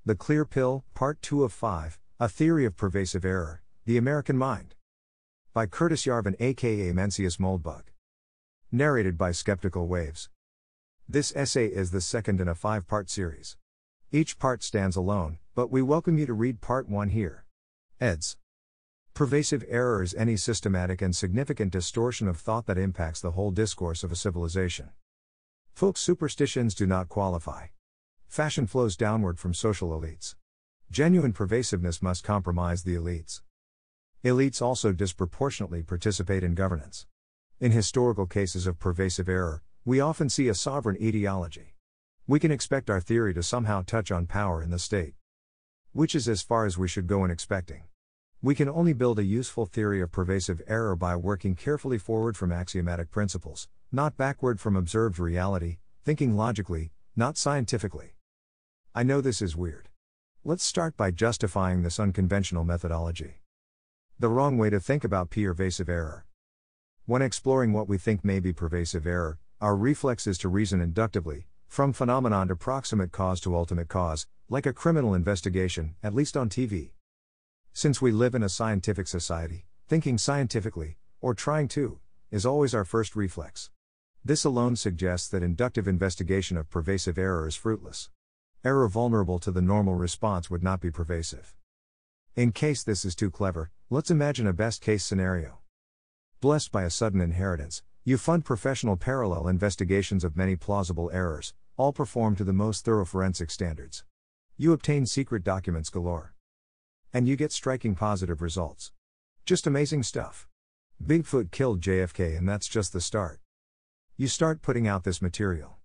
The Clear Pill, Part 2 of 5, A Theory of Pervasive Error, The American Mind. By Curtis Yarvin, a.k.a. Mencius Moldbug. Narrated by Skeptical Waves. This essay is the second in a 5-part series. Each part stands alone, but we welcome you to read Part 1 here. Eds. Pervasive error is any systematic and significant distortion of thought that impacts the whole discourse of a civilization. Folk superstitions do not qualify. Fashion flows downward from social elites. Genuine pervasiveness must compromise the elites. Elites also disproportionately participate in governance. In historical cases of pervasive error, we often see a sovereign ideology. We can expect our theory to somehow touch on power in the state, which is as far as we should go in expecting. We can only build a useful theory of pervasive error by working carefully forward from axiomatic principles, not backward from observed reality, thinking logically, not scientifically. I know this is weird. Let's start by justifying this unconventional methodology. The wrong way to think about pervasive error. When exploring what we think may be pervasive error, our reflex is to reason inductively, from phenomenon to proximate cause to ultimate cause, like a criminal investigation, at least on TV. Since we live in a scientific society, thinking scientifically, or trying to, is always our first reflex. This alone suggests that inductive investigation of pervasive error is fruitless. Error vulnerable to the normal response would not be pervasive. In case this is too clever, let's imagine a best-case scenario. Blessed by a sudden inheritance, you fund professional parallel investigations of many plausible errors, all performed to the most thorough forensic standards. You obtain secret documents galore. And you get striking positive results. Just amazing stuff. Bigfoot killed JFK, and that's just the start. You start putting out this material.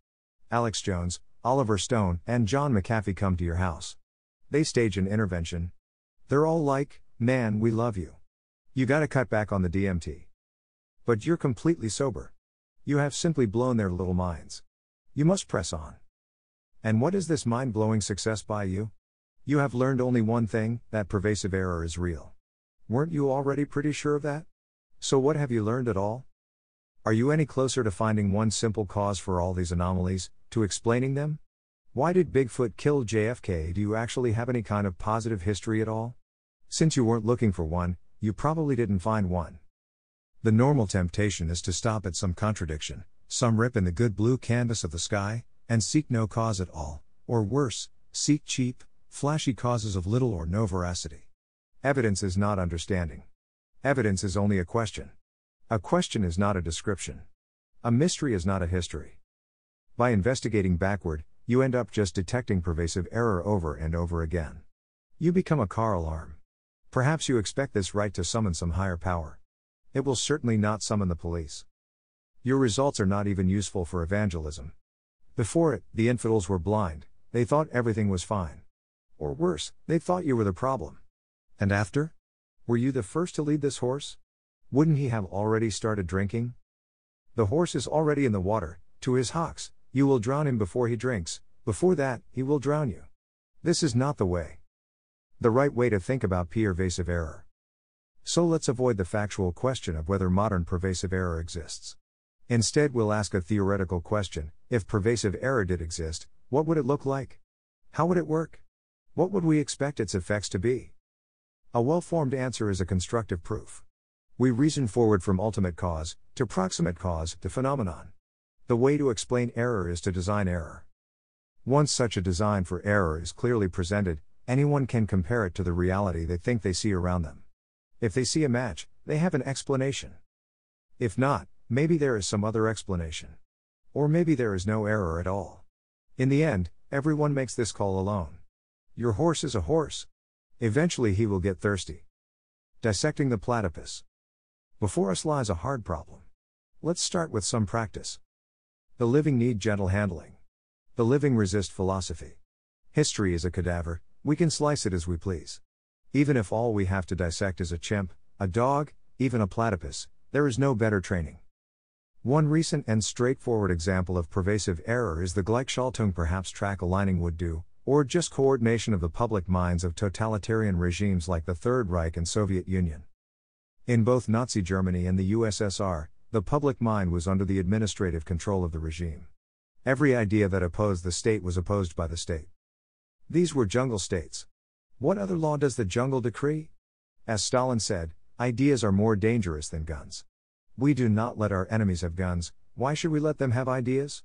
Alex Jones, Oliver Stone, and John McAfee come to your house. They stage an intervention. They're all like, "Man, we love you. You gotta cut back on the DMT." But you're completely sober. You have simply blown their little minds. You must press on. And what is this mind-blowing success by you? You have learned only one thing, that pervasive error is real. Weren't you already pretty sure of that? So what have you learned at all? Are you any closer to finding one simple cause for all these anomalies, to explaining them? Why did Bigfoot kill JFK? Do you actually have any kind of positive history at all? Since you weren't looking for one, you probably didn't find one. The normal temptation is to stop at some contradiction, some rip in the good blue canvas of the sky, and seek no cause at all, or worse, seek cheap, flashy causes of little or no veracity. Evidence is not understanding. Evidence is only a question. A question is not a description. A mystery is not a history. By investigating backward, you end up just detecting pervasive error over and over again. You become a car alarm. Perhaps you expect this right to summon some higher power. It will certainly not summon the police. Your results are not even useful for evangelism. Before it, the infidels were blind, they thought everything was fine. Or worse, they thought you were the problem. And after? Were you the first to lead this horse? Wouldn't he have already started drinking? The horse is already in the water, to his hocks, you will drown him before he drinks, before that, he will drown you. This is not the way. The right way to think about pervasive error. So let's avoid the factual question of whether modern pervasive error exists. Instead, we'll ask a theoretical question: if pervasive error did exist, what would it look like? How would it work? What would we expect its effects to be? A well-formed answer is a constructive proof. We reason forward from ultimate cause, to proximate cause, to phenomenon. The way to explain error is to design error. Once such a design for error is clearly presented, anyone can compare it to the reality they think they see around them. If they see a match, they have an explanation. If not, maybe there is some other explanation. Or maybe there is no error at all. In the end, everyone makes this call alone. Your horse is a horse. Eventually he will get thirsty. Dissecting the platypus. Before us lies a hard problem. Let's start with some practice. The living need gentle handling. The living resist philosophy. History is a cadaver, we can slice it as we please. Even if all we have to dissect is a chimp, a dog, even a platypus, there is no better training. One recent and straightforward example of pervasive error is the Gleichschaltung. Perhaps track aligning would do, or just coordination of the public minds of totalitarian regimes like the Third Reich and Soviet Union. In both Nazi Germany and the USSR, the public mind was under the administrative control of the regime. Every idea that opposed the state was opposed by the state. These were jungle states. What other law does the jungle decree? As Stalin said, ideas are more dangerous than guns. We do not let our enemies have guns, why should we let them have ideas?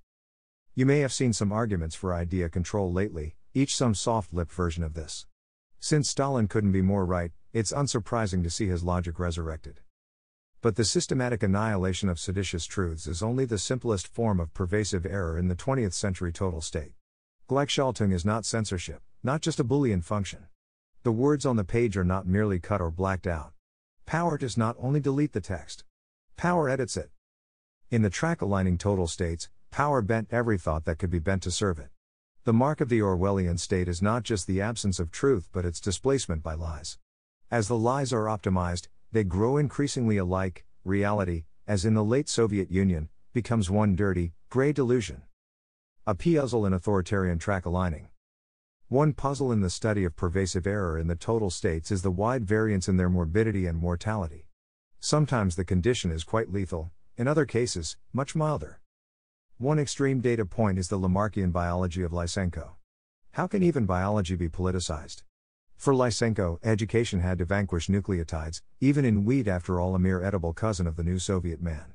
You may have seen some arguments for idea control lately, each some soft-lipped version of this. Since Stalin couldn't be more right, it's unsurprising to see his logic resurrected. But the systematic annihilation of seditious truths is only the simplest form of pervasive error in the 20th century total state. Gleichschaltung is not censorship, not just a Boolean function. The words on the page are not merely cut or blacked out. Power does not only delete the text. Power edits it. In the track-aligning total states, power bent every thought that could be bent to serve it. The mark of the Orwellian state is not just the absence of truth but its displacement by lies. As the lies are optimized, they grow increasingly alike. Reality, as in the late Soviet Union, becomes one dirty, gray delusion. A puzzle in authoritarian track aligning. One puzzle in the study of pervasive error in the total states is the wide variance in their morbidity and mortality. Sometimes the condition is quite lethal, in other cases, much milder. One extreme data point is the Lamarckian biology of Lysenko. How can even biology be politicized? For Lysenko, education had to vanquish nucleotides, even in wheat, after all a mere edible cousin of the new Soviet man.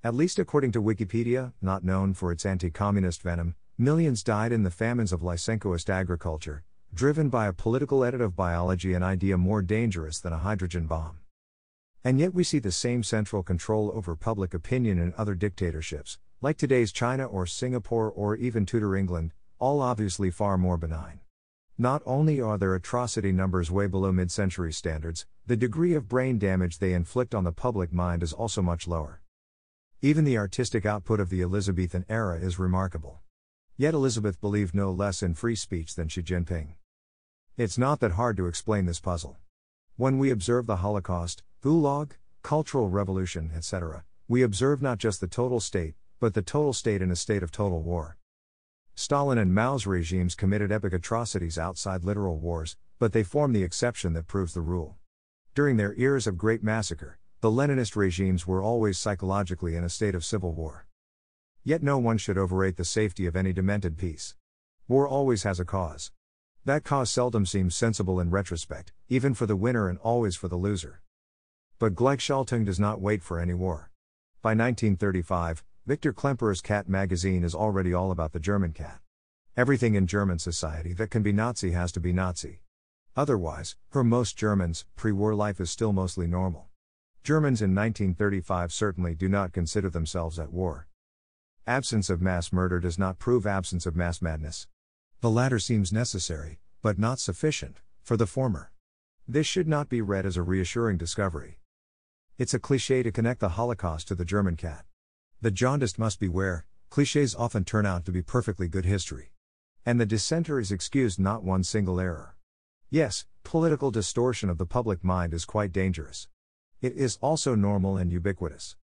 At least according to Wikipedia, not known for its anti-communist venom, millions died in the famines of Lysenkoist agriculture, driven by a political edit of biology, an idea more dangerous than a hydrogen bomb. And yet we see the same central control over public opinion in other dictatorships, like today's China or Singapore or even Tudor England, all obviously far more benign. Not only are their atrocity numbers way below mid-century standards, the degree of brain damage they inflict on the public mind is also much lower. Even the artistic output of the Elizabethan era is remarkable. Yet Elizabeth believed no less in free speech than Xi Jinping. It's not that hard to explain this puzzle. When we observe the Holocaust, Gulag, Cultural Revolution, etc., we observe not just the total state, but the total state in a state of total war. Stalin and Mao's regimes committed epic atrocities outside literal wars, but they form the exception that proves the rule. During their eras of great massacre, the Leninist regimes were always psychologically in a state of civil war. Yet no one should overrate the safety of any demented peace. War always has a cause. That cause seldom seems sensible in retrospect, even for the winner and always for the loser. But Gleichschaltung does not wait for any war. By 1935, Victor Klemperer's Cat magazine is already all about the German cat. Everything in German society that can be Nazi has to be Nazi. Otherwise, for most Germans, pre-war life is still mostly normal. Germans in 1935 certainly do not consider themselves at war. Absence of mass murder does not prove absence of mass madness. The latter seems necessary, but not sufficient, for the former. This should not be read as a reassuring discovery. It's a cliché to connect the Holocaust to the German cat. The jaundiced must beware, clichés often turn out to be perfectly good history. And the dissenter is excused not one single error. Yes, political distortion of the public mind is quite dangerous. It is also normal and ubiquitous.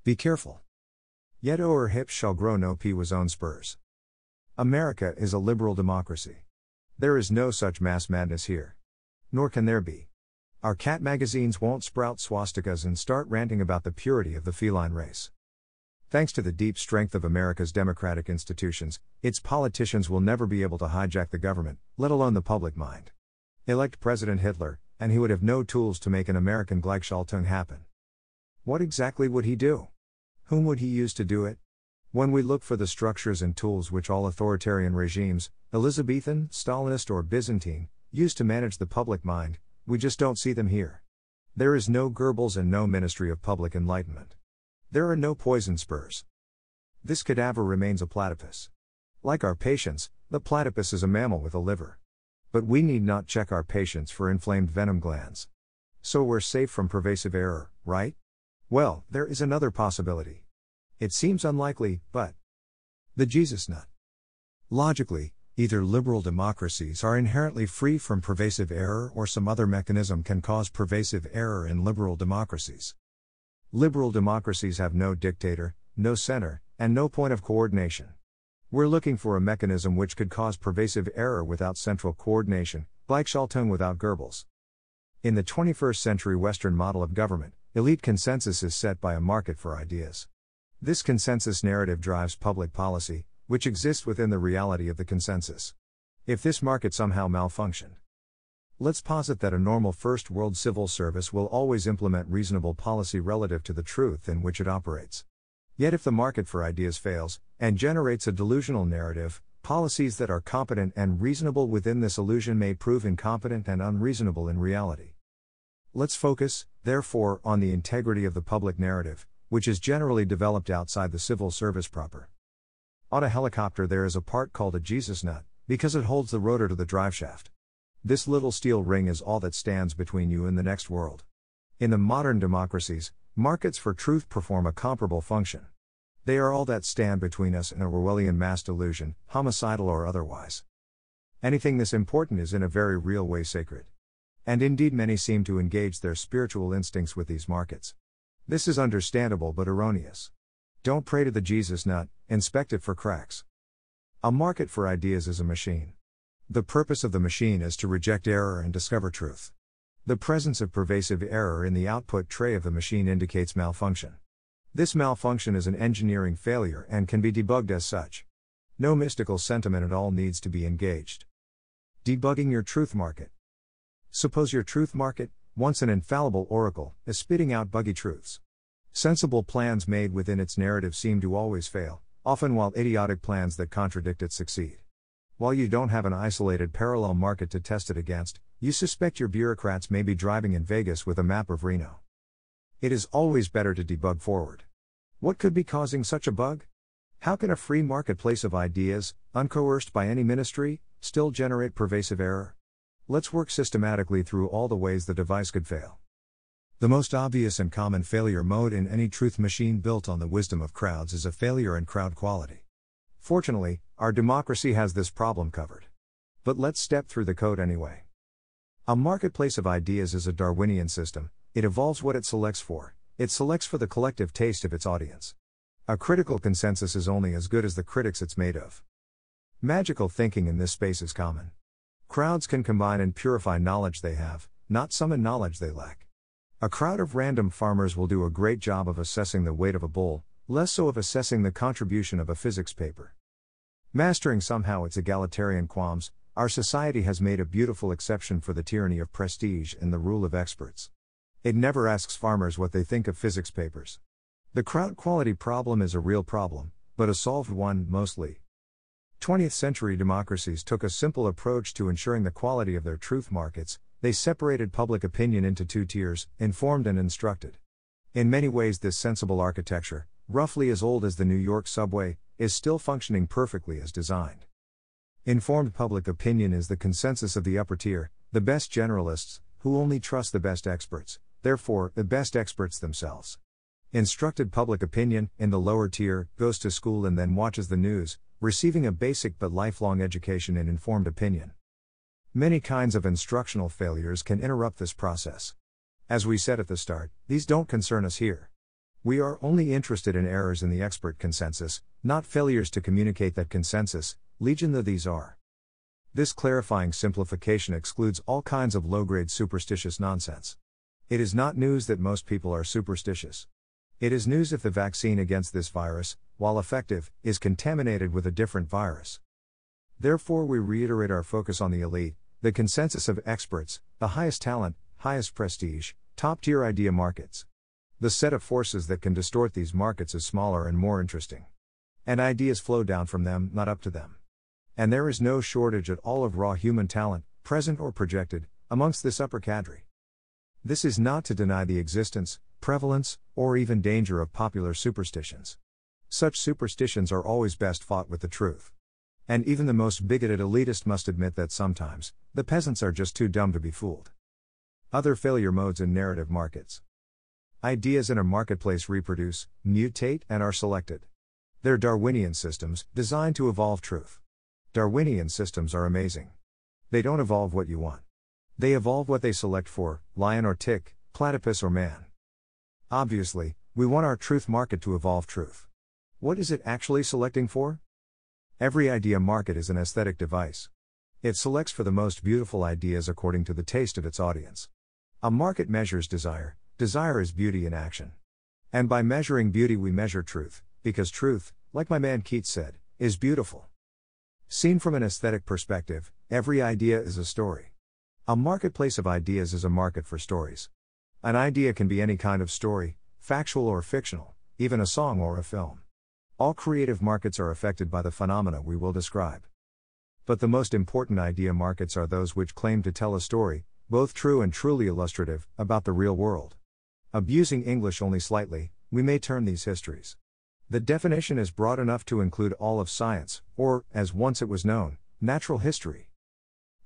Be careful. Yet o'er hips shall grow no pea's own spurs. America is a liberal democracy. There is no such mass madness here. Nor can there be. Our cat magazines won't sprout swastikas and start ranting about the purity of the feline race. Thanks to the deep strength of America's democratic institutions, its politicians will never be able to hijack the government, let alone the public mind. Elect President Hitler, and he would have no tools to make an American Gleichschaltung happen. What exactly would he do? Whom would he use to do it? When we look for the structures and tools which all authoritarian regimes, Elizabethan, Stalinist or Byzantine, use to manage the public mind, we just don't see them here. There is no Goebbels and no Ministry of Public Enlightenment. There are no poison spurs. This cadaver remains a platypus. Like our patients, the platypus is a mammal with a liver. But we need not check our patients for inflamed venom glands. So we're safe from pervasive error, right? Well, there is another possibility. It seems unlikely, but the Jesus nut. Logically, either liberal democracies are inherently free from pervasive error or some other mechanism can cause pervasive error in liberal democracies. Liberal democracies have no dictator, no center, and no point of coordination. We're looking for a mechanism which could cause pervasive error without central coordination, Gleichschaltung without Goebbels. In the 21st century Western model of government, elite consensus is set by a market for ideas. This consensus narrative drives public policy, which exists within the reality of the consensus. If this market somehow malfunctioned. Let's posit that a normal first world civil service will always implement reasonable policy relative to the truth in which it operates. Yet if the market for ideas fails, and generates a delusional narrative, policies that are competent and reasonable within this illusion may prove incompetent and unreasonable in reality. Let's focus, therefore, on the integrity of the public narrative, which is generally developed outside the civil service proper. On a helicopter there is a part called a Jesus nut, because it holds the rotor to the driveshaft. This little steel ring is all that stands between you and the next world. In the modern democracies, markets for truth perform a comparable function. They are all that stand between us and a Orwellian mass delusion, homicidal or otherwise. Anything this important is in a very real way sacred. And indeed many seem to engage their spiritual instincts with these markets. This is understandable but erroneous. Don't pray to the Jesus nut, inspect it for cracks. A market for ideas is a machine. The purpose of the machine is to reject error and discover truth. The presence of pervasive error in the output tray of the machine indicates malfunction. This malfunction is an engineering failure and can be debugged as such. No mystical sentiment at all needs to be engaged. Debugging your truth market. Suppose your truth market, once an infallible oracle, is spitting out buggy truths. Sensible plans made within its narrative seem to always fail, often while idiotic plans that contradict it succeed. While you don't have an isolated parallel market to test it against, you suspect your bureaucrats may be driving in Vegas with a map of Reno. It is always better to debug forward. What could be causing such a bug? How can a free marketplace of ideas, uncoerced by any ministry, still generate pervasive error? Let's work systematically through all the ways the device could fail. The most obvious and common failure mode in any truth machine built on the wisdom of crowds is a failure in crowd quality. Fortunately, our democracy has this problem covered. But let's step through the code anyway. A marketplace of ideas is a Darwinian system. It evolves what it selects for. It selects for the collective taste of its audience. A critical consensus is only as good as the critics it's made of. Magical thinking in this space is common. Crowds can combine and purify knowledge they have, not summon knowledge they lack. A crowd of random farmers will do a great job of assessing the weight of a bull, less so of assessing the contribution of a physics paper. Mastering somehow its egalitarian qualms, our society has made a beautiful exception for the tyranny of prestige and the rule of experts. It never asks farmers what they think of physics papers. The crowd quality problem is a real problem, but a solved one, mostly. 20th century democracies took a simple approach to ensuring the quality of their truth markets. They separated public opinion into two tiers, informed and instructed. In many ways this sensible architecture, roughly as old as the New York subway, is still functioning perfectly as designed. Informed public opinion is the consensus of the upper tier, the best generalists, who only trust the best experts, therefore, the best experts themselves. Instructed public opinion, in the lower tier, goes to school and then watches the news, receiving a basic but lifelong education in informed opinion. Many kinds of instructional failures can interrupt this process. As we said at the start, these don't concern us here. We are only interested in errors in the expert consensus, not failures to communicate that consensus, legion though these are. This clarifying simplification excludes all kinds of low-grade superstitious nonsense. It is not news that most people are superstitious. It is news if the vaccine against this virus, while effective, is contaminated with a different virus. Therefore we reiterate our focus on the elite, the consensus of experts, the highest talent, highest prestige, top-tier idea markets. The set of forces that can distort these markets is smaller and more interesting. And ideas flow down from them, not up to them. And there is no shortage at all of raw human talent, present or projected, amongst this upper cadre. This is not to deny the existence, prevalence, or even danger of popular superstitions. Such superstitions are always best fought with the truth. And even the most bigoted elitist must admit that sometimes, the peasants are just too dumb to be fooled. Other failure modes in narrative markets. Ideas in a marketplace reproduce, mutate, and are selected. They're Darwinian systems, designed to evolve truth. Darwinian systems are amazing. They don't evolve what you want. They evolve what they select for, lion or tick, platypus or man. Obviously, we want our truth market to evolve truth. What is it actually selecting for? Every idea market is an aesthetic device. It selects for the most beautiful ideas according to the taste of its audience. A market measures desire. Desire is beauty in action. And by measuring beauty we measure truth, because truth, like my man Keats said, is beautiful. Seen from an aesthetic perspective, every idea is a story. A marketplace of ideas is a market for stories. An idea can be any kind of story, factual or fictional, even a song or a film. All creative markets are affected by the phenomena we will describe. But the most important idea markets are those which claim to tell a story, both true and truly illustrative, about the real world. Abusing English only slightly, we may term these histories. The definition is broad enough to include all of science, or, as once it was known, natural history.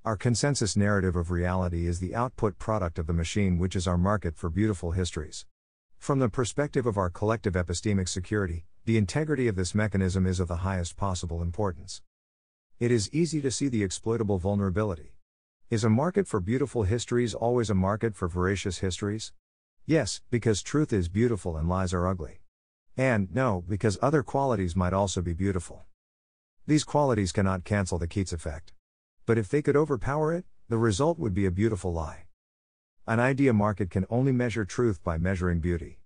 Our consensus narrative of reality is the output product of the machine which is our market for beautiful histories. From the perspective of our collective epistemic security, the integrity of this mechanism is of the highest possible importance. It is easy to see the exploitable vulnerability. Is a market for beautiful histories always a market for veracious histories? Yes, because truth is beautiful and lies are ugly. And, no, because other qualities might also be beautiful. These qualities cannot cancel the Keats effect. But if they could overpower it, the result would be a beautiful lie. An idea market can only measure truth by measuring beauty.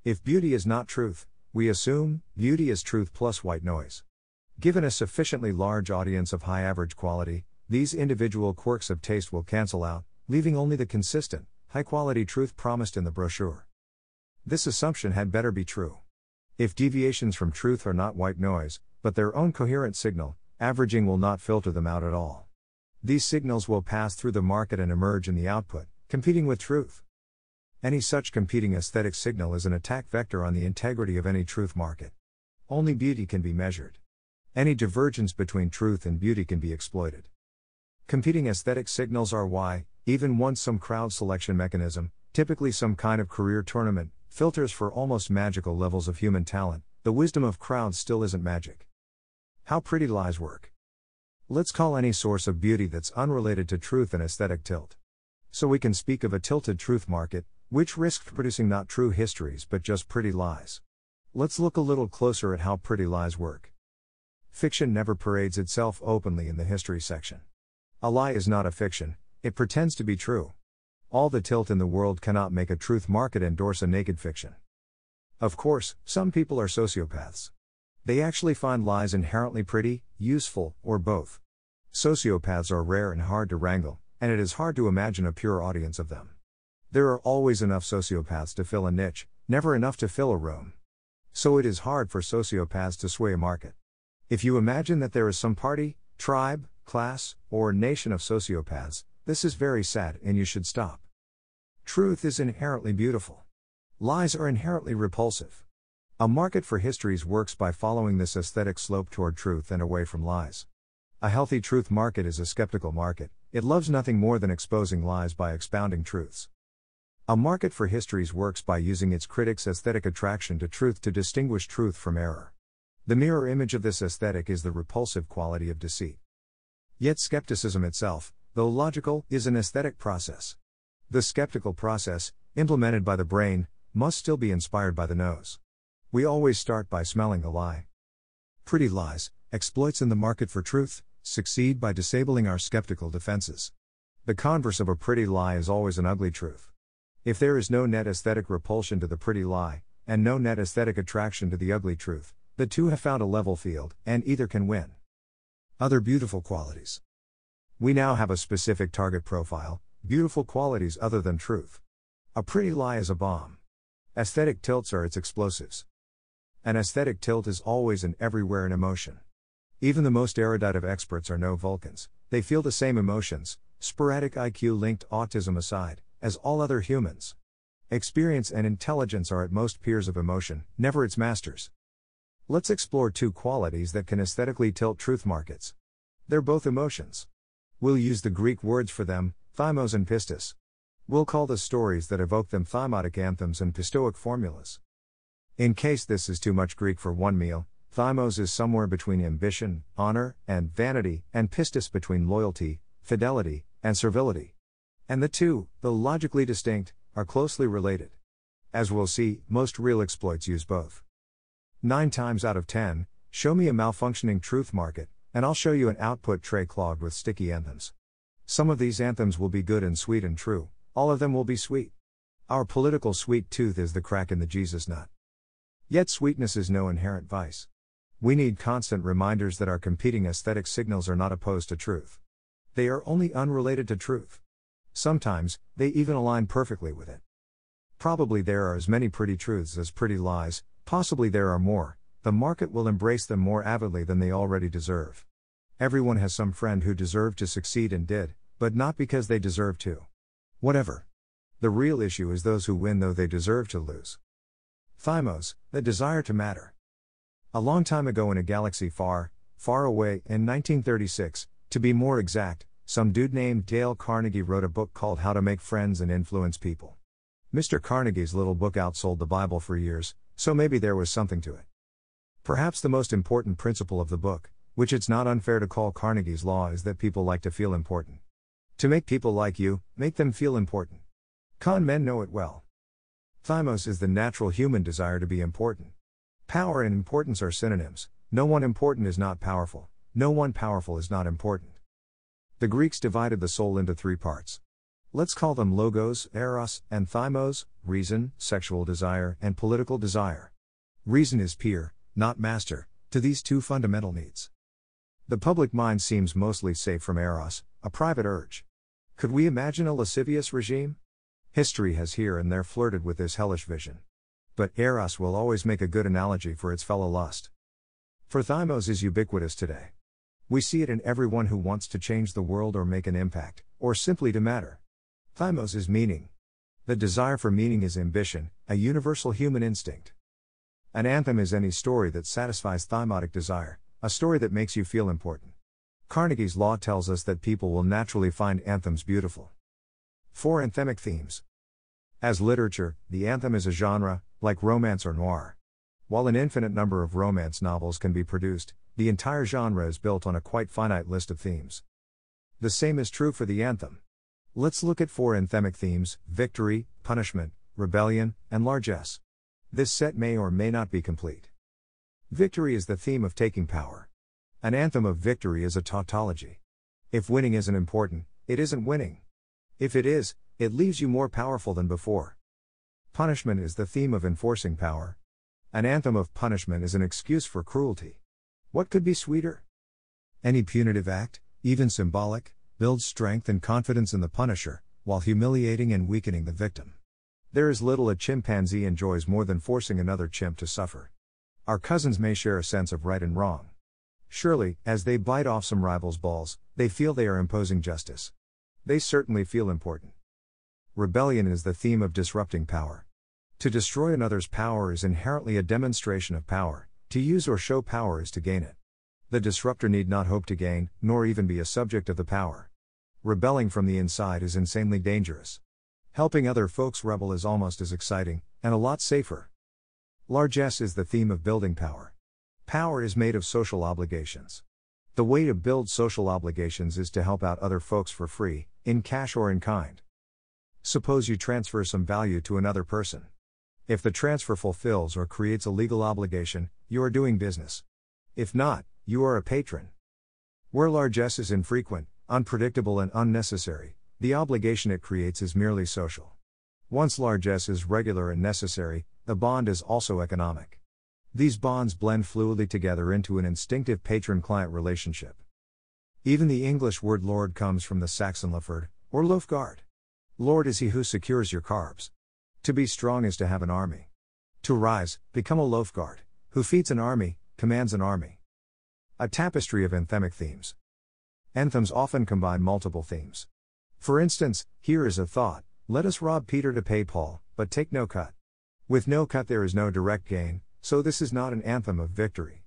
If beauty is not truth, we assume beauty is truth plus white noise. Given a sufficiently large audience of high average quality, these individual quirks of taste will cancel out, leaving only the consistent, high-quality truth promised in the brochure. This assumption had better be true. If deviations from truth are not white noise, but their own coherent signal, averaging will not filter them out at all. These signals will pass through the market and emerge in the output, competing with truth. Any such competing aesthetic signal is an attack vector on the integrity of any truth market. Only beauty can be measured. Any divergence between truth and beauty can be exploited. Competing aesthetic signals are why, even once some crowd selection mechanism, typically some kind of career tournament, filters for almost magical levels of human talent, the wisdom of crowds still isn't magic. How pretty lies work. Let's call any source of beauty that's unrelated to truth an aesthetic tilt. So we can speak of a tilted truth market, which risked producing not true histories but just pretty lies. Let's look a little closer at how pretty lies work. Fiction never parades itself openly in the history section. A lie is not a fiction, it pretends to be true. All the tilt in the world cannot make a truth market endorse a naked fiction. Of course, some people are sociopaths. They actually find lies inherently pretty, useful, or both. Sociopaths are rare and hard to wrangle, and it is hard to imagine a pure audience of them. There are always enough sociopaths to fill a niche, never enough to fill a room. So it is hard for sociopaths to sway a market. If you imagine that there is some party, tribe, class, or nation of sociopaths, this is very sad and you should stop. Truth is inherently beautiful. Lies are inherently repulsive. A market for histories works by following this aesthetic slope toward truth and away from lies. A healthy truth market is a skeptical market, it loves nothing more than exposing lies by expounding truths. A market for histories works by using its critics' aesthetic attraction to truth to distinguish truth from error. The mirror image of this aesthetic is the repulsive quality of deceit. Yet skepticism itself, though logical, is an aesthetic process. The skeptical process, implemented by the brain, must still be inspired by the nose. We always start by smelling the lie. Pretty lies, exploits in the market for truth, succeed by disabling our skeptical defenses. The converse of a pretty lie is always an ugly truth. If there is no net aesthetic repulsion to the pretty lie, and no net aesthetic attraction to the ugly truth, the two have found a level field, and either can win. Other beautiful qualities. We now have a specific target profile, beautiful qualities other than truth. A pretty lie is a bomb. Aesthetic tilts are its explosives. An aesthetic tilt is always and everywhere an emotion. Even the most erudite of experts are no Vulcans, they feel the same emotions, sporadic IQ-linked autism aside, as all other humans. Experience and intelligence are at most peers of emotion, never its masters. Let's explore two qualities that can aesthetically tilt truth markets. They're both emotions. We'll use the Greek words for them, thymos and pistis. We'll call the stories that evoke them thymotic anthems and pistoic formulas. In case this is too much Greek for one meal, thymos is somewhere between ambition, honor, and vanity, and pistis between loyalty, fidelity, and servility. And the two, though logically distinct, are closely related. As we'll see, most real exploits use both. 9 times out of 10, show me a malfunctioning truth market, and I'll show you an output tray clogged with sticky anthems. Some of these anthems will be good and sweet and true, all of them will be sweet. Our political sweet tooth is the crack in the Jesus nut. Yet sweetness is no inherent vice. We need constant reminders that our competing aesthetic signals are not opposed to truth. They are only unrelated to truth. Sometimes, they even align perfectly with it. Probably there are as many pretty truths as pretty lies, possibly there are more. The market will embrace them more avidly than they already deserve. Everyone has some friend who deserved to succeed and did, but not because they deserve to. Whatever. The real issue is those who win though they deserve to lose. Thymos, the desire to matter. A long time ago in a galaxy far, far away, in 1936, to be more exact, some dude named Dale Carnegie wrote a book called How to Make Friends and Influence People. Mr. Carnegie's little book outsold the Bible for years, so maybe there was something to it. Perhaps the most important principle of the book, which it's not unfair to call Carnegie's law, is that people like to feel important. To make people like you, make them feel important. Con men know it well. Thymos is the natural human desire to be important. Power and importance are synonyms. No one important is not powerful. No one powerful is not important. The Greeks divided the soul into three parts. Let's call them logos, eros, and thymos, reason, sexual desire, and political desire. Reason is peer, not master, to these two fundamental needs. The public mind seems mostly safe from eros, a private urge. Could we imagine a lascivious regime? History has here and there flirted with this hellish vision. But eros will always make a good analogy for its fellow lust. For thymos is ubiquitous today. We see it in everyone who wants to change the world or make an impact, or simply to matter. Thymos is meaning. The desire for meaning is ambition, a universal human instinct. An anthem is any story that satisfies thymotic desire, a story that makes you feel important. Carnegie's law tells us that people will naturally find anthems beautiful. 4. Anthemic themes. As literature, the anthem is a genre, like romance or noir. While an infinite number of romance novels can be produced, the entire genre is built on a quite finite list of themes. The same is true for the anthem. Let's look at 4 anthemic themes: victory, punishment, rebellion, and largesse. This set may or may not be complete. Victory is the theme of taking power. An anthem of victory is a tautology. If winning isn't important, it isn't winning. If it is, it leaves you more powerful than before. Punishment is the theme of enforcing power. An anthem of punishment is an excuse for cruelty. What could be sweeter? Any punitive act, even symbolic, builds strength and confidence in the punisher, while humiliating and weakening the victim. There is little a chimpanzee enjoys more than forcing another chimp to suffer. Our cousins may share a sense of right and wrong. Surely, as they bite off some rival's balls, they feel they are imposing justice. They certainly feel important. Rebellion is the theme of disrupting power. To destroy another's power is inherently a demonstration of power. To use or show power is to gain it. The disruptor need not hope to gain, nor even be a subject of the power. Rebelling from the inside is insanely dangerous. Helping other folks rebel is almost as exciting, and a lot safer. Largesse is the theme of building power. Power is made of social obligations. The way to build social obligations is to help out other folks for free, in cash or in kind. Suppose you transfer some value to another person. If the transfer fulfills or creates a legal obligation, you are doing business. If not, you are a patron. Where largesse is infrequent, unpredictable and unnecessary, the obligation it creates is merely social. Once largesse is regular and necessary, the bond is also economic. These bonds blend fluidly together into an instinctive patron-client relationship. Even the English word lord comes from the Saxon laford, or loafguard. Lord is he who secures your carbs. To be strong is to have an army. To rise, become a loafguard, who feeds an army, commands an army. A tapestry of anthemic themes. Anthems often combine multiple themes. For instance, here is a thought: let us rob Peter to pay Paul, but take no cut. With no cut there is no direct gain, so this is not an anthem of victory.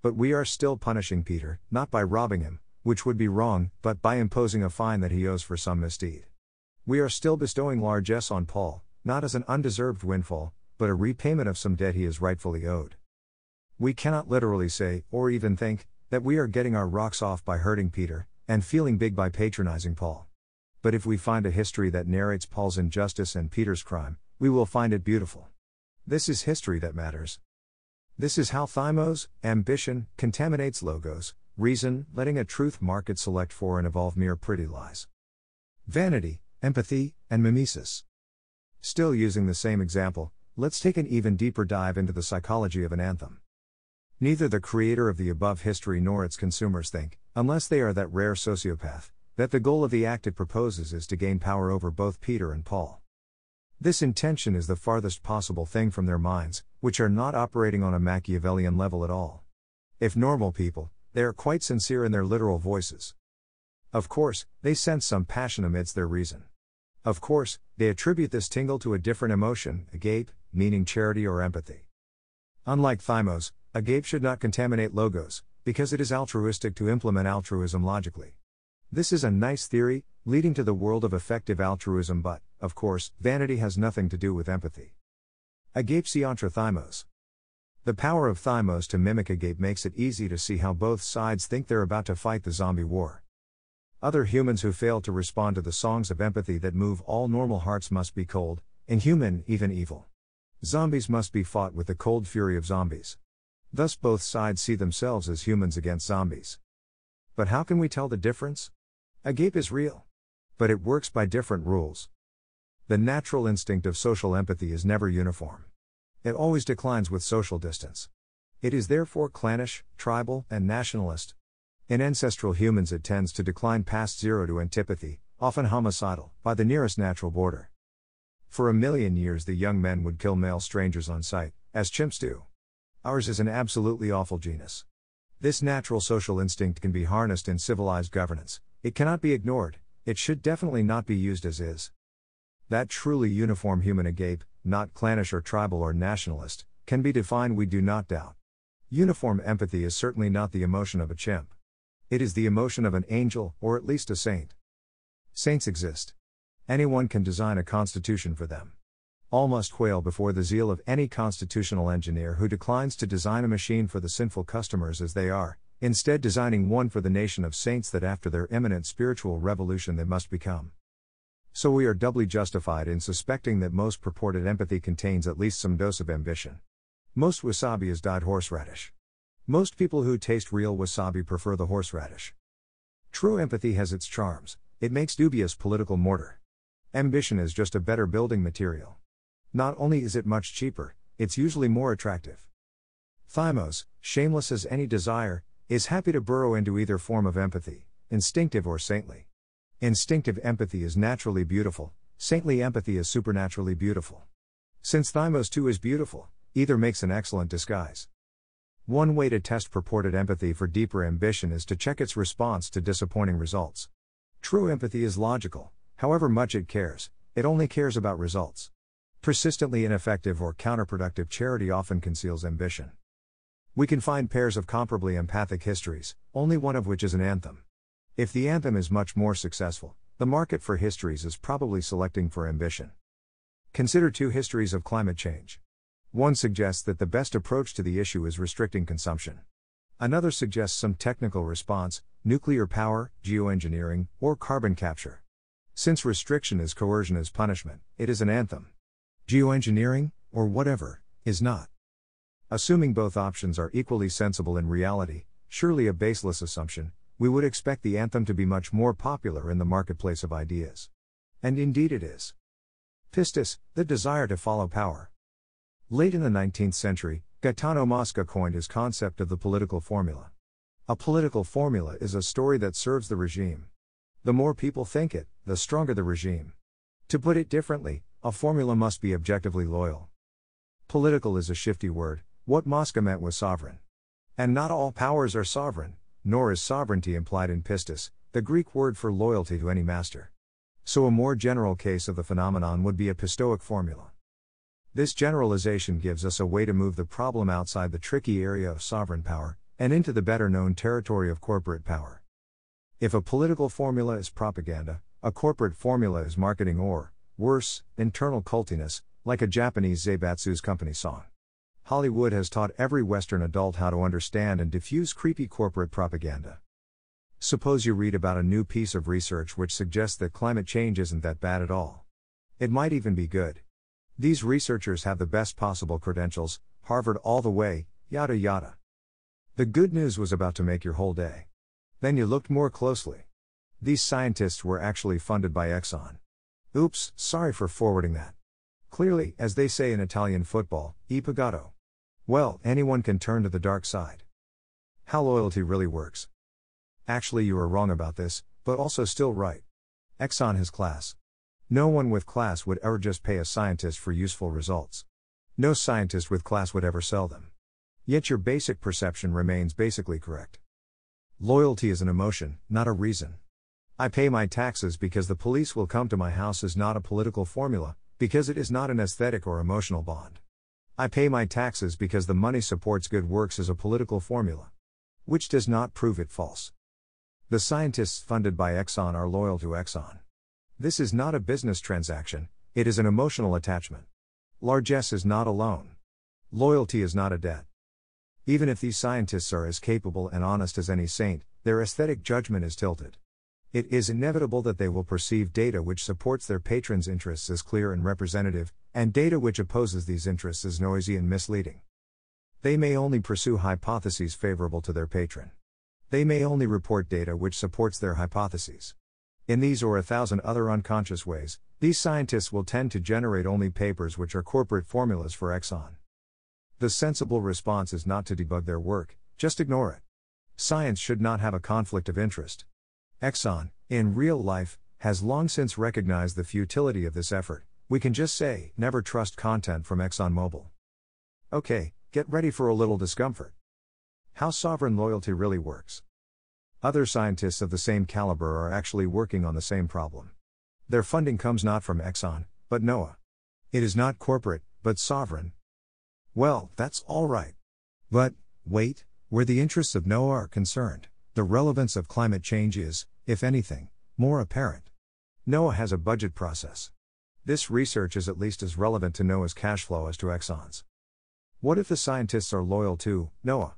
But we are still punishing Peter, not by robbing him, which would be wrong, but by imposing a fine that he owes for some misdeed. We are still bestowing largesse on Paul, not as an undeserved windfall, but a repayment of some debt he is rightfully owed. We cannot literally say, or even think, that we are getting our rocks off by hurting Peter, and feeling big by patronizing Paul. But if we find a history that narrates Paul's injustice and Peter's crime, we will find it beautiful. This is history that matters. This is how thymos, ambition, contaminates logos, reason, letting a truth market select for and evolve mere pretty lies. Vanity, empathy, and mimesis. Still using the same example, let's take an even deeper dive into the psychology of an anthem. Neither the creator of the above history nor its consumers think, unless they are that rare sociopath, that the goal of the act it proposes is to gain power over both Peter and Paul. This intention is the farthest possible thing from their minds, which are not operating on a Machiavellian level at all. If normal people, they are quite sincere in their literal voices. Of course, they sense some passion amidst their reason. Of course, they attribute this tingle to a different emotion, agape, meaning charity or empathy. Unlike thymos, agape should not contaminate logos, because it is altruistic to implement altruism logically. This is a nice theory, leading to the world of effective altruism, but, of course, vanity has nothing to do with empathy. Agape see entre thymos. The power of thymos to mimic agape makes it easy to see how both sides think they're about to fight the zombie war. Other humans who fail to respond to the songs of empathy that move all normal hearts must be cold, inhuman, even evil. Zombies must be fought with the cold fury of zombies. Thus both sides see themselves as humans against zombies. But how can we tell the difference? Agape is real. But it works by different rules. The natural instinct of social empathy is never uniform. It always declines with social distance. It is therefore clannish, tribal, and nationalist. In ancestral humans it tends to decline past zero to antipathy, often homicidal, by the nearest natural border. For 1,000,000 years the young men would kill male strangers on sight, as chimps do. Ours is an absolutely awful genus. This natural social instinct can be harnessed in civilized governance. It cannot be ignored, it should definitely not be used as is. That truly uniform human agape, not clannish or tribal or nationalist, can be defined, we do not doubt. Uniform empathy is certainly not the emotion of a chimp. It is the emotion of an angel, or at least a saint. Saints exist. Anyone can design a constitution for them. All must quail before the zeal of any constitutional engineer who declines to design a machine for the sinful customers as they are, instead designing one for the nation of saints that after their imminent spiritual revolution they must become. So we are doubly justified in suspecting that most purported empathy contains at least some dose of ambition. Most wasabi is dyed horseradish. Most people who taste real wasabi prefer the horseradish. True empathy has its charms, it makes dubious political mortar. Ambition is just a better building material. Not only is it much cheaper, it's usually more attractive. Thymos, shameless as any desire, is happy to burrow into either form of empathy, instinctive or saintly. Instinctive empathy is naturally beautiful, saintly empathy is supernaturally beautiful. Since thymos too is beautiful, either makes an excellent disguise. One way to test purported empathy for deeper ambition is to check its response to disappointing results. True empathy is logical, however much it cares, it only cares about results. Persistently ineffective or counterproductive charity often conceals ambition. We can find pairs of comparably empathic histories, only one of which is an anthem. If the anthem is much more successful, the market for histories is probably selecting for ambition. Consider two histories of climate change. One suggests that the best approach to the issue is restricting consumption. Another suggests some technical response, nuclear power, geoengineering, or carbon capture. Since restriction is coercion as punishment, it is an anthem. Geoengineering, or whatever, is not. Assuming both options are equally sensible in reality, surely a baseless assumption, we would expect the anthem to be much more popular in the marketplace of ideas. And indeed it is. Pistis, the desire to follow power. Late in the 19th century, Gaetano Mosca coined his concept of the political formula. A political formula is a story that serves the regime. The more people think it, the stronger the regime. To put it differently, a formula must be objectively loyal. Political is a shifty word, what Mosca meant was sovereign. And not all powers are sovereign, nor is sovereignty implied in pistis, the Greek word for loyalty to any master. So a more general case of the phenomenon would be a pistoic formula. This generalization gives us a way to move the problem outside the tricky area of sovereign power, and into the better-known territory of corporate power. If a political formula is propaganda, a corporate formula is marketing or, worse, internal cultiness, like a Japanese Zaibatsu's company song. Hollywood has taught every Western adult how to understand and diffuse creepy corporate propaganda. Suppose you read about a new piece of research which suggests that climate change isn't that bad at all. It might even be good. These researchers have the best possible credentials, Harvard all the way, yada yada. The good news was about to make your whole day. Then you looked more closely. These scientists were actually funded by Exxon. Oops, sorry for forwarding that. Clearly, as they say in Italian football, e pagato. Well, anyone can turn to the dark side. How loyalty really works. Actually, you are wrong about this, but also still right. Exxon has class. No one with class would ever just pay a scientist for useful results. No scientist with class would ever sell them. Yet your basic perception remains basically correct. Loyalty is an emotion, not a reason. I pay my taxes because the police will come to my house is not a political formula, because it is not an aesthetic or emotional bond. I pay my taxes because the money supports good works is a political formula. Which does not prove it false. The scientists funded by Exxon are loyal to Exxon. This is not a business transaction, it is an emotional attachment. Largesse is not a loan. Loyalty is not a debt. Even if these scientists are as capable and honest as any saint, their aesthetic judgment is tilted. It is inevitable that they will perceive data which supports their patrons' interests as clear and representative, and data which opposes these interests as noisy and misleading. They may only pursue hypotheses favorable to their patron. They may only report data which supports their hypotheses. In these or 1,000 other unconscious ways, these scientists will tend to generate only papers which are corporate formulas for Exxon. The sensible response is not to debug their work, just ignore it. Science should not have a conflict of interest. Exxon, in real life, has long since recognized the futility of this effort. We can just say, never trust content from ExxonMobil. Okay, get ready for a little discomfort. How sovereign loyalty really works. Other scientists of the same caliber are actually working on the same problem. Their funding comes not from Exxon, but NOAA. It is not corporate, but sovereign. Well, that's all right. But, wait, where the interests of NOAA are concerned, the relevance of climate change is, if anything, more apparent. NOAA has a budget process. This research is at least as relevant to NOAA's cash flow as to Exxon's. What if the scientists are loyal to NOAA?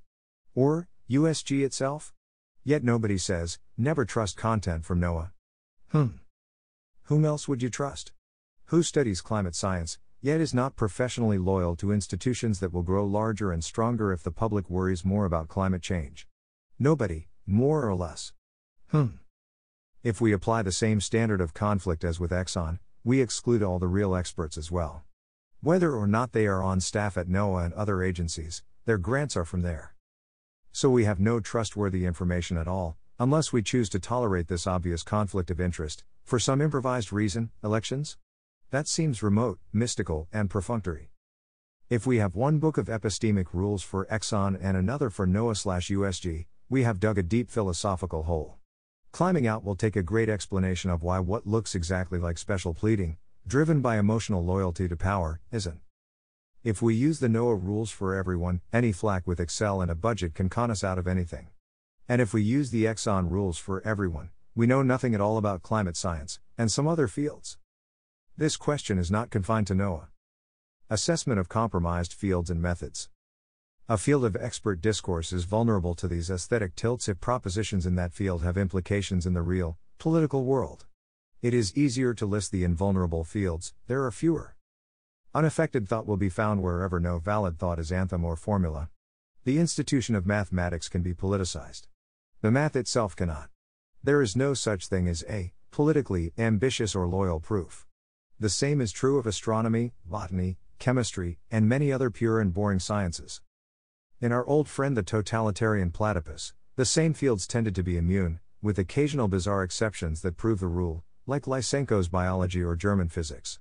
Or USG itself? Yet nobody says, never trust content from NOAA. Whom else would you trust? Who studies climate science, yet is not professionally loyal to institutions that will grow larger and stronger if the public worries more about climate change? Nobody, more or less. If we apply the same standard of conflict as with Exxon, we exclude all the real experts as well. Whether or not they are on staff at NOAA and other agencies, their grants are from there. So we have no trustworthy information at all, unless we choose to tolerate this obvious conflict of interest, for some improvised reason, elections? That seems remote, mystical, and perfunctory. If we have one book of epistemic rules for Exxon and another for NOAA/USG, we have dug a deep philosophical hole. Climbing out will take a great explanation of why what looks exactly like special pleading, driven by emotional loyalty to power, isn't. If we use the NOAA rules for everyone, any flack with Excel and a budget can con us out of anything. And if we use the Exxon rules for everyone, we know nothing at all about climate science, and some other fields. This question is not confined to NOAA. Assessment of compromised fields and methods. A field of expert discourse is vulnerable to these aesthetic tilts if propositions in that field have implications in the real, political world. It is easier to list the invulnerable fields, there are fewer. Unaffected thought will be found wherever no valid thought is anthem or formula. The institution of mathematics can be politicized. The math itself cannot. There is no such thing as a politically ambitious or loyal proof. The same is true of astronomy, botany, chemistry, and many other pure and boring sciences. In our old friend the totalitarian platypus, the same fields tended to be immune, with occasional bizarre exceptions that prove the rule, like Lysenko's biology or German physics.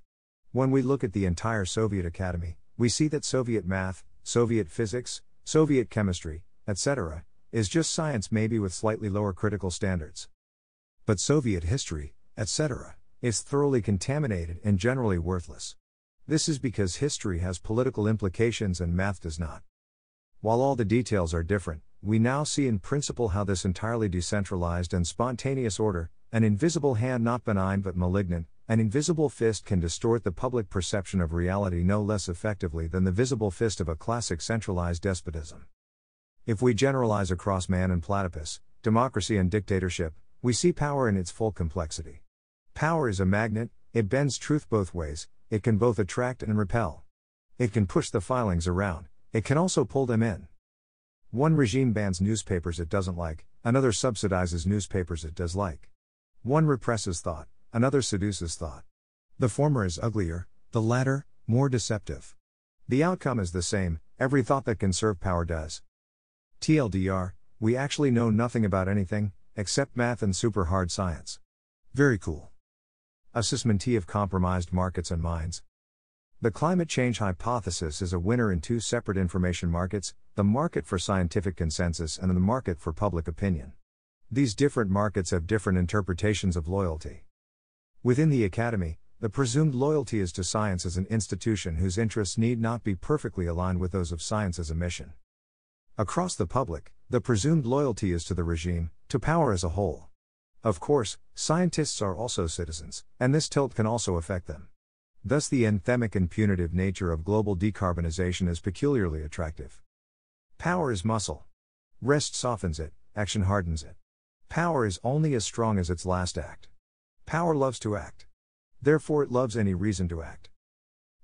When we look at the entire Soviet Academy, we see that Soviet math, Soviet physics, Soviet chemistry, etc., is just science maybe with slightly lower critical standards. But Soviet history, etc., is thoroughly contaminated and generally worthless. This is because history has political implications and math does not. While all the details are different, we now see in principle how this entirely decentralized and spontaneous order, an invisible hand not benign but malignant, an invisible fist can distort the public perception of reality no less effectively than the visible fist of a classic centralized despotism. If we generalize across man and platypus, democracy and dictatorship, we see power in its full complexity. Power is a magnet, it bends truth both ways, it can both attract and repel. It can push the filings around, it can also pull them in. One regime bans newspapers it doesn't like, another subsidizes newspapers it does like. One represses thought, another seduces thought. The former is uglier, the latter, more deceptive. The outcome is the same, Every thought that can serve power does. TLDR, we actually know nothing about anything, except math and super hard science. Very cool. Assessment of compromised markets and minds. The climate change hypothesis is a winner in two separate information markets, the market for scientific consensus and the market for public opinion. These different markets have different interpretations of loyalty. Within the academy, the presumed loyalty is to science as an institution whose interests need not be perfectly aligned with those of science as a mission. Across the public, the presumed loyalty is to the regime, to power as a whole. Of course, scientists are also citizens, and this tilt can also affect them. Thus, the anthemic and punitive nature of global decarbonization is peculiarly attractive. Power is muscle. Rest softens it, action hardens it. Power is only as strong as its last act. Power loves to act. Therefore, it loves any reason to act.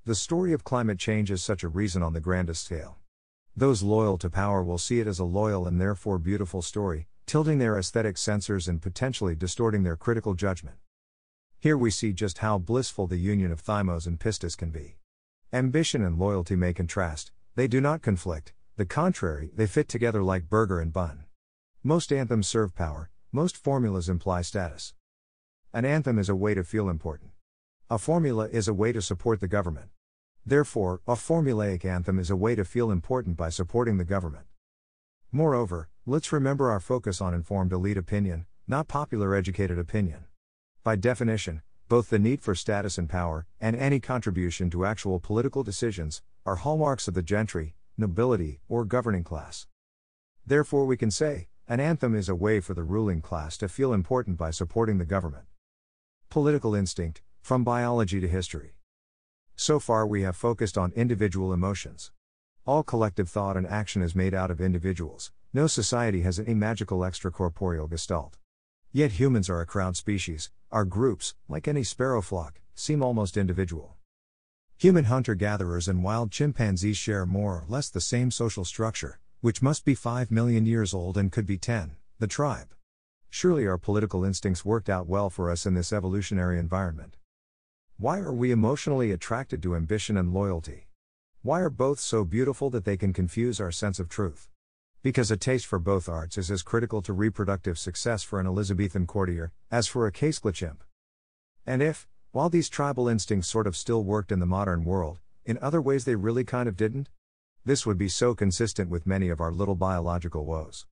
The story of climate change is such a reason on the grandest scale. Those loyal to power will see it as a loyal and therefore beautiful story, tilting their aesthetic sensors and potentially distorting their critical judgment. Here we see just how blissful the union of thymos and pistis can be. Ambition and loyalty may contrast, they do not conflict, the contrary, they fit together like burger and bun. Most anthems serve power, most formulas imply status. An anthem is a way to feel important. A formula is a way to support the government. Therefore, a formulaic anthem is a way to feel important by supporting the government. Moreover, let's remember our focus on informed elite opinion, not popular educated opinion. By definition, both the need for status and power, and any contribution to actual political decisions, are hallmarks of the gentry, nobility, or governing class. Therefore we can say, an anthem is a way for the ruling class to feel important by supporting the government. Political instinct, from biology to history. So far we have focused on individual emotions. All collective thought and action is made out of individuals, no society has any magical extracorporeal gestalt. Yet humans are a crowd species, our groups, like any sparrow flock, seem almost individual. Human hunter-gatherers and wild chimpanzees share more or less the same social structure, which must be 5 million years old and could be 10, the tribe. Surely our political instincts worked out well for us in this evolutionary environment. Why are we emotionally attracted to ambition and loyalty? Why are both so beautiful that they can confuse our sense of truth? Because a taste for both arts is as critical to reproductive success for an Elizabethan courtier, as for a Cascla chimp. And if, while these tribal instincts sort of still worked in the modern world, in other ways they really kind of didn't? This would be so consistent with many of our little biological woes.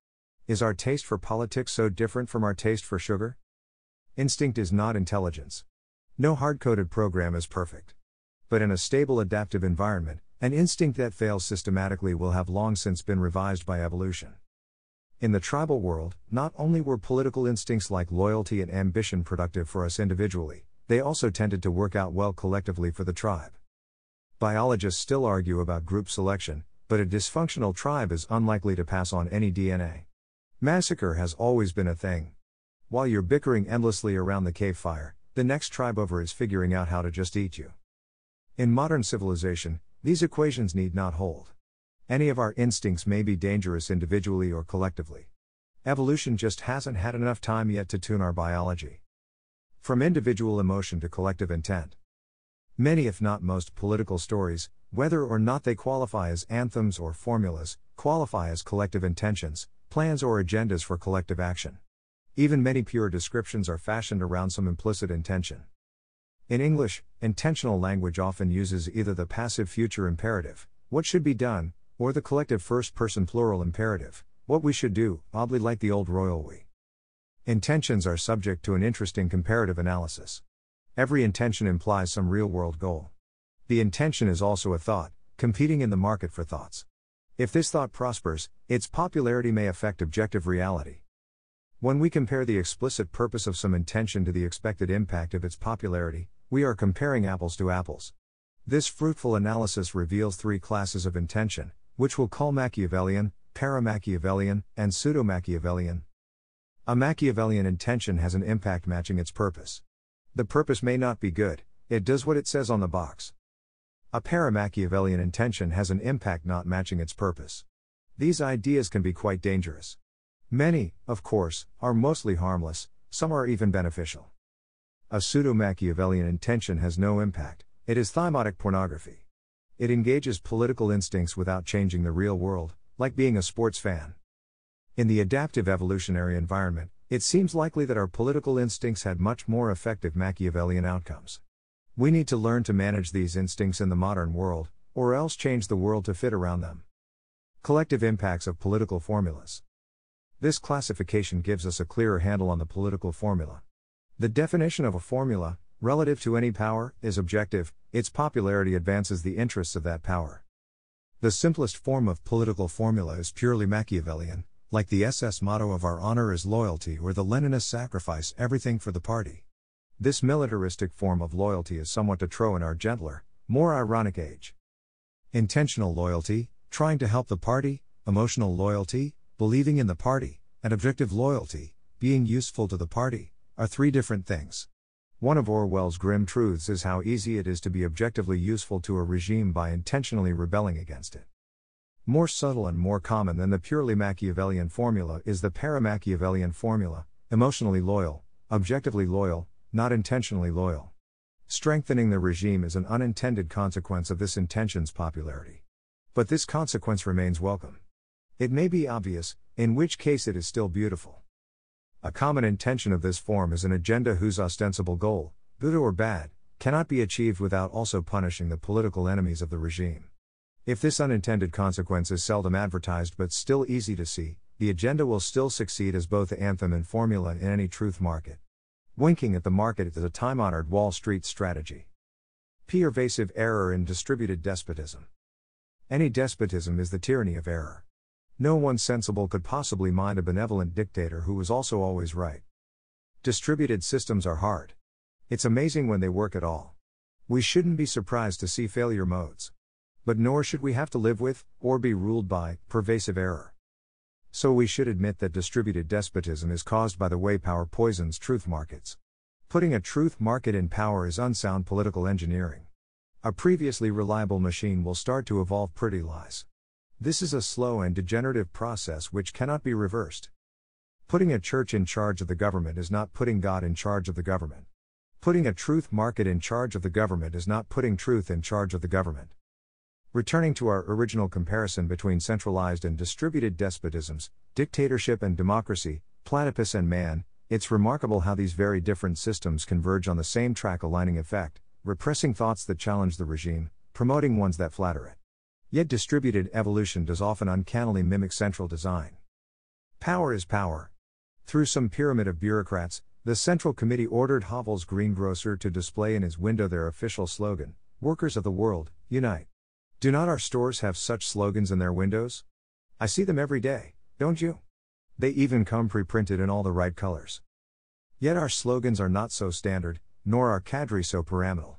Is our taste for politics so different from our taste for sugar? Instinct is not intelligence. No hard-coded program is perfect. But in a stable adaptive environment, an instinct that fails systematically will have long since been revised by evolution. In the tribal world, not only were political instincts like loyalty and ambition productive for us individually, they also tended to work out well collectively for the tribe. Biologists still argue about group selection, but a dysfunctional tribe is unlikely to pass on any DNA. Massacre has always been a thing. While you're bickering endlessly around the cave fire, the next tribe over is figuring out how to just eat you. In modern civilization, these equations need not hold. Any of our instincts may be dangerous individually or collectively. Evolution just hasn't had enough time yet to tune our biology. From individual emotion to collective intent. Many, if not most, political stories, whether or not they qualify as anthems or formulas, qualify as collective intentions, plans or agendas for collective action. Even many pure descriptions are fashioned around some implicit intention. In English, intentional language often uses either the passive future imperative, what should be done, or the collective first-person plural imperative, what we should do, oddly like the old royal we. Intentions are subject to an interesting comparative analysis. Every intention implies some real-world goal. The intention is also a thought, competing in the market for thoughts. If this thought prospers, its popularity may affect objective reality. When we compare the explicit purpose of some intention to the expected impact of its popularity, we are comparing apples to apples. This fruitful analysis reveals three classes of intention, which we'll call Machiavellian, para-Machiavellian, and pseudo-Machiavellian. A Machiavellian intention has an impact matching its purpose. The purpose may not be good, it does what it says on the box. A para-Machiavellian intention has an impact not matching its purpose. These ideas can be quite dangerous. Many, of course, are mostly harmless, some are even beneficial. A pseudo-Machiavellian intention has no impact, it is thymotic pornography. It engages political instincts without changing the real world, like being a sports fan. In the adaptive evolutionary environment, it seems likely that our political instincts had much more effective Machiavellian outcomes. We need to learn to manage these instincts in the modern world, or else change the world to fit around them. Collective impacts of political formulas. This classification gives us a clearer handle on the political formula. The definition of a formula, relative to any power, is objective. Its popularity advances the interests of that power. The simplest form of political formula is purely Machiavellian, like the SS motto of our honor is loyalty or the Leninist sacrifice everything for the party. This militaristic form of loyalty is somewhat de trop in our gentler, more ironic age. Intentional loyalty, trying to help the party, emotional loyalty, believing in the party, and objective loyalty, being useful to the party, are three different things. One of Orwell's grim truths is how easy it is to be objectively useful to a regime by intentionally rebelling against it. More subtle and more common than the purely Machiavellian formula is the para-Machiavellian formula, emotionally loyal, objectively loyal, not intentionally loyal. Strengthening the regime is an unintended consequence of this intention's popularity. But this consequence remains welcome. It may be obvious, in which case it is still beautiful. A common intention of this form is an agenda whose ostensible goal, good or bad, cannot be achieved without also punishing the political enemies of the regime. If this unintended consequence is seldom advertised but still easy to see, the agenda will still succeed as both anthem and formula in any truth market. Winking at the market is a time-honored Wall Street strategy. Pervasive error in distributed despotism. Any despotism is the tyranny of error. No one sensible could possibly mind a benevolent dictator who was also always right. Distributed systems are hard. It's amazing when they work at all. We shouldn't be surprised to see failure modes. But nor should we have to live with, or be ruled by, pervasive error. So we should admit that distributed despotism is caused by the way power poisons truth markets. Putting a truth market in power is unsound political engineering. A previously reliable machine will start to evolve pretty lies. This is a slow and degenerative process which cannot be reversed. Putting a church in charge of the government is not putting God in charge of the government. Putting a truth market in charge of the government is not putting truth in charge of the government. Returning to our original comparison between centralized and distributed despotisms, dictatorship and democracy, platypus and man, it's remarkable how these very different systems converge on the same track-aligning effect, repressing thoughts that challenge the regime, promoting ones that flatter it. Yet distributed evolution does often uncannily mimic central design. Power is power. Through some pyramid of bureaucrats, the Central Committee ordered Havel's greengrocer to display in his window their official slogan, "Workers of the world, unite." Do not our stores have such slogans in their windows? I see them every day, don't you? They even come pre-printed in all the right colors. Yet our slogans are not so standard, nor our cadre so pyramidal.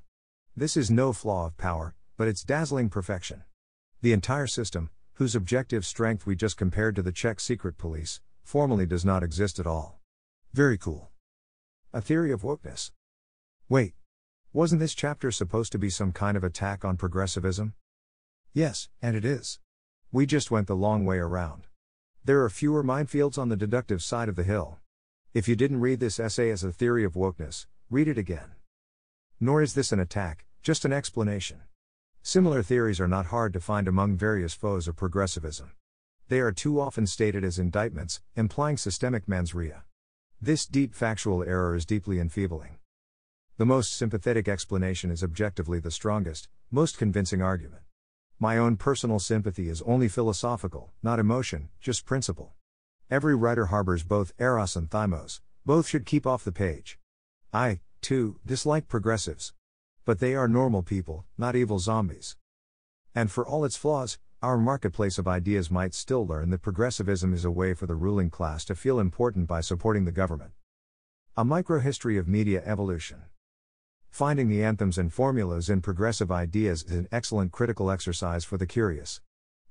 This is no flaw of power, but its dazzling perfection. The entire system, whose objective strength we just compared to the Czech secret police, formally does not exist at all. Very cool. A theory of wokeness. Wait. Wasn't this chapter supposed to be some kind of attack on progressivism? Yes, and it is. We just went the long way around. There are fewer minefields on the deductive side of the hill. If you didn't read this essay as a theory of wokeness, read it again. Nor is this an attack, just an explanation. Similar theories are not hard to find among various foes of progressivism. They are too often stated as indictments, implying systemic mens rea. This deep factual error is deeply enfeebling. The most sympathetic explanation is objectively the strongest, most convincing argument. My own personal sympathy is only philosophical, not emotion, just principle. Every writer harbors both eros and thymos, both should keep off the page. I, too, dislike progressives. But they are normal people, not evil zombies. And for all its flaws, our marketplace of ideas might still learn that progressivism is a way for the ruling class to feel important by supporting the government. A microhistory of media evolution. Finding the anthems and formulas in progressive ideas is an excellent critical exercise for the curious.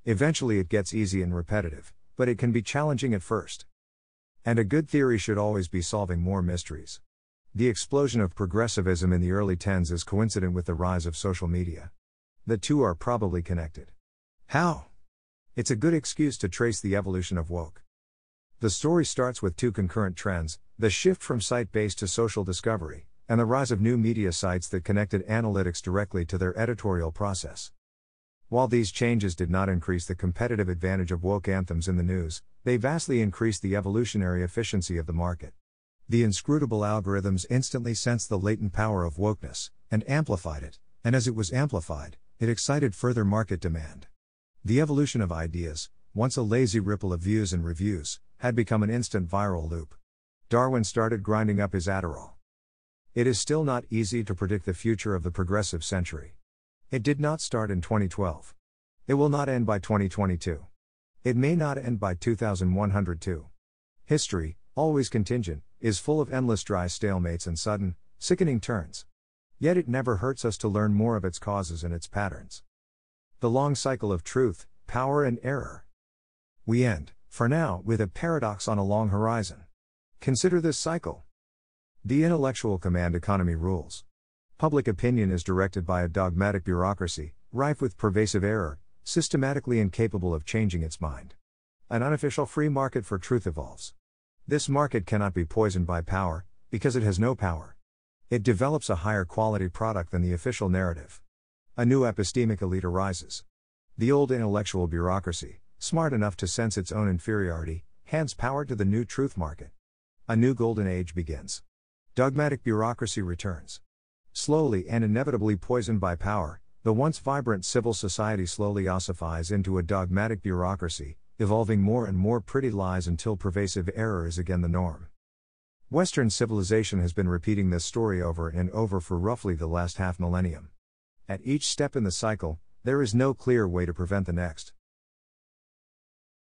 Eventually it gets easy and repetitive, but it can be challenging at first. And a good theory should always be solving more mysteries. The explosion of progressivism in the early 10s is coincident with the rise of social media. The two are probably connected. How? It's a good excuse to trace the evolution of woke. The story starts with two concurrent trends, the shift from site-based to social discovery, and the rise of new media sites that connected analytics directly to their editorial process. While these changes did not increase the competitive advantage of woke anthems in the news, they vastly increased the evolutionary efficiency of the market. The inscrutable algorithms instantly sensed the latent power of wokeness, and amplified it, and as it was amplified, it excited further market demand. The evolution of ideas, once a lazy ripple of views and reviews, had become an instant viral loop. Darwin started grinding up his Adderall. It is still not easy to predict the future of the progressive century. It did not start in 2012. It will not end by 2022. It may not end by 2102. History, always contingent, is full of endless dry stalemates and sudden, sickening turns. Yet it never hurts us to learn more of its causes and its patterns. The long cycle of truth, power and error. We end, for now, with a paradox on a long horizon. Consider this cycle. The intellectual command economy rules. Public opinion is directed by a dogmatic bureaucracy, rife with pervasive error, systematically incapable of changing its mind. An unofficial free market for truth evolves. This market cannot be poisoned by power, because it has no power. It develops a higher quality product than the official narrative. A new epistemic elite arises. The old intellectual bureaucracy, smart enough to sense its own inferiority, hands power to the new truth market. A new golden age begins. Dogmatic bureaucracy returns. Slowly and inevitably poisoned by power, the once vibrant civil society slowly ossifies into a dogmatic bureaucracy, evolving more and more pretty lies until pervasive error is again the norm. Western civilization has been repeating this story over and over for roughly the last half millennium. At each step in the cycle, there is no clear way to prevent the next.